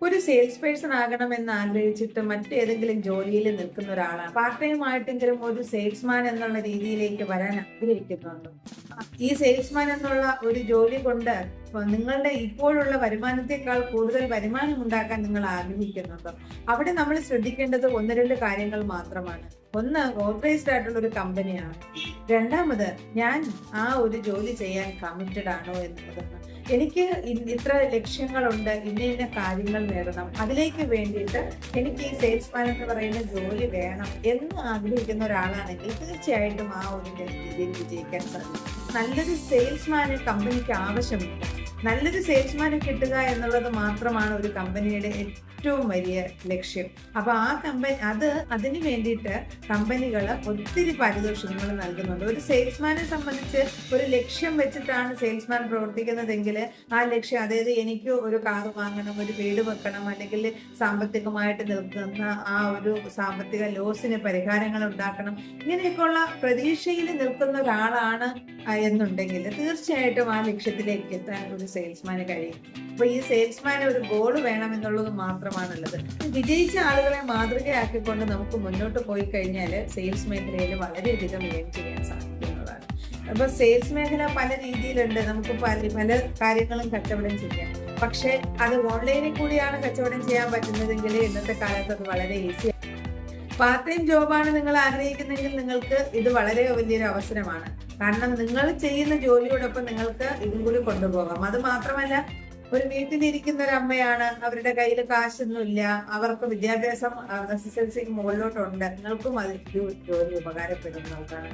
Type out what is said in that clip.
ഒരു sales person ആകണമെന്ന് ആഗ്രഹിച്ചിട്ട് മറ്റേതെങ്കിലും ജോലിയിൽ നിൽക്കുന്ന ഒരാളാണ്. പാർട്ട് ടൈം ആയിട്ടെങ്കിലും ഒരു സെയിൽസ്മാൻ എന്നുള്ള രീതിയിലേക്ക് വരാൻ ആഗ്രഹിക്കുന്നുണ്ട്. ഈ സെയിൽസ്മാൻ എന്നുള്ള ഒരു ജോലി കൊണ്ട് നിങ്ങളുടെ ഇപ്പോഴുള്ള വരുമാനത്തെക്കാൾ കൂടുതൽ വരുമാനം ഉണ്ടാക്കാൻ നിങ്ങൾ ആഗ്രഹിക്കുന്നുണ്ടോ? അവിടെ നമ്മൾ ശ്രദ്ധിക്കേണ്ടത് ഒന്ന് രണ്ട് കാര്യങ്ങൾ മാത്രമാണ്. ഒന്ന്, ഓതറൈസ്ഡ് ആയിട്ടുള്ള ഒരു കമ്പനിയാണ്. രണ്ടാമത്, ഞാൻ ആ ഒരു ജോലി ചെയ്യാൻ കമ്മിറ്റഡ് ആണോ എന്നുള്ളതാണ്. എനിക്ക് ഇത്ര ലക്ഷ്യങ്ങളുണ്ട്, ഇന്ന കാര്യങ്ങൾ നേടണം, അതിലേക്ക് വേണ്ടിയിട്ട് എനിക്ക് ഈ സെയിൽസ്മാൻ എന്ന് പറയുന്ന ജോലി വേണം എന്ന് ആഗ്രഹിക്കുന്ന ഒരാളാണെങ്കിൽ തീർച്ചയായിട്ടും ആ ഒരു രീതിയിൽ വിജയിക്കാൻ സാധിക്കും. നല്ലൊരു സെയിൽസ്മാന് കമ്പനിക്ക് ആവശ്യമുണ്ട്. നല്ലൊരു സെയിൽസ്മാനെ കിട്ടുക എന്നുള്ളത് മാത്രമാണ് ഒരു കമ്പനിയുടെ ഏറ്റവും വലിയ ലക്ഷ്യം. അപ്പൊ ആ അതിന് വേണ്ടിയിട്ട് കമ്പനികൾ ഒത്തിരി പാരിതോഷികങ്ങൾ നൽകുന്നുണ്ട്. ഒരു സെയിൽസ്മാനെ സംബന്ധിച്ച് ഒരു ലക്ഷ്യം വെച്ചിട്ടാണ് സെയിൽസ്മാൻ പ്രവർത്തിക്കുന്നതെങ്കിൽ ആ ലക്ഷ്യം, അതായത് എനിക്ക് ഒരു കാർ വാങ്ങണം, ഒരു വീട് വെക്കണം, അല്ലെങ്കിൽ സാമ്പത്തികമായിട്ട് നിൽക്കുന്ന ആ ഒരു സാമ്പത്തിക ലോസിന് പരിഹാരങ്ങൾ ഉണ്ടാക്കണം, ഇങ്ങനെയൊക്കെയുള്ള പ്രതീക്ഷയിൽ നിൽക്കുന്ന ഒരാളാണ് എന്നുണ്ടെങ്കിൽ തീർച്ചയായിട്ടും ആ ലക്ഷ്യത്തിലേക്ക് എത്താൻ ഒരു സെയിൽസ്മാന് കഴിയും. അപ്പൊ ഈ സെയിൽസ്മാന് ഒരു ഗോൾ വേണം എന്നുള്ളത് മാത്രമാണുള്ളത്. വിജയിച്ച ആളുകളെ മാതൃകയാക്കിക്കൊണ്ട് നമുക്ക് മുന്നോട്ട് പോയി കഴിഞ്ഞാൽ സെയിൽസ് മേഖലയിൽ വളരെയധികം ഏൺ ചെയ്യാൻ സാധിക്കുന്നതാണ്. അപ്പൊ സെയിൽസ് മേഖല പല രീതിയിലുണ്ട്. നമുക്ക് പല കാര്യങ്ങളും കച്ചവടം ചെയ്യാം. പക്ഷെ അത് ഓൺലൈനിൽ കൂടിയാണ് കച്ചവടം ചെയ്യാൻ പറ്റുന്നതെങ്കിൽ ഇന്നത്തെ കാലത്ത് അത് വളരെ ഈസിയാണ്. പാർട്ട് ടൈം ജോബാണ് നിങ്ങൾ ആഗ്രഹിക്കുന്നെങ്കിൽ നിങ്ങൾക്ക് ഇത് വളരെ വലിയൊരു അവസരമാണ്. കാരണം നിങ്ങൾ ചെയ്യുന്ന ജോലിയോടൊപ്പം നിങ്ങൾക്ക് ഇതും കൂടി കൊണ്ടുപോകാം. അത് മാത്രമല്ല, ഒരു വീട്ടിലിരിക്കുന്ന ഒരു അമ്മയാണ്, അവരുടെ കയ്യിൽ കാശൊന്നുമില്ല, അവർക്ക് വിദ്യാഭ്യാസം SSLC മുകളിലോട്ടുണ്ട്, നിങ്ങൾക്കും അത് ജോലി ഉപകാരപ്പെടുന്നതാണ്.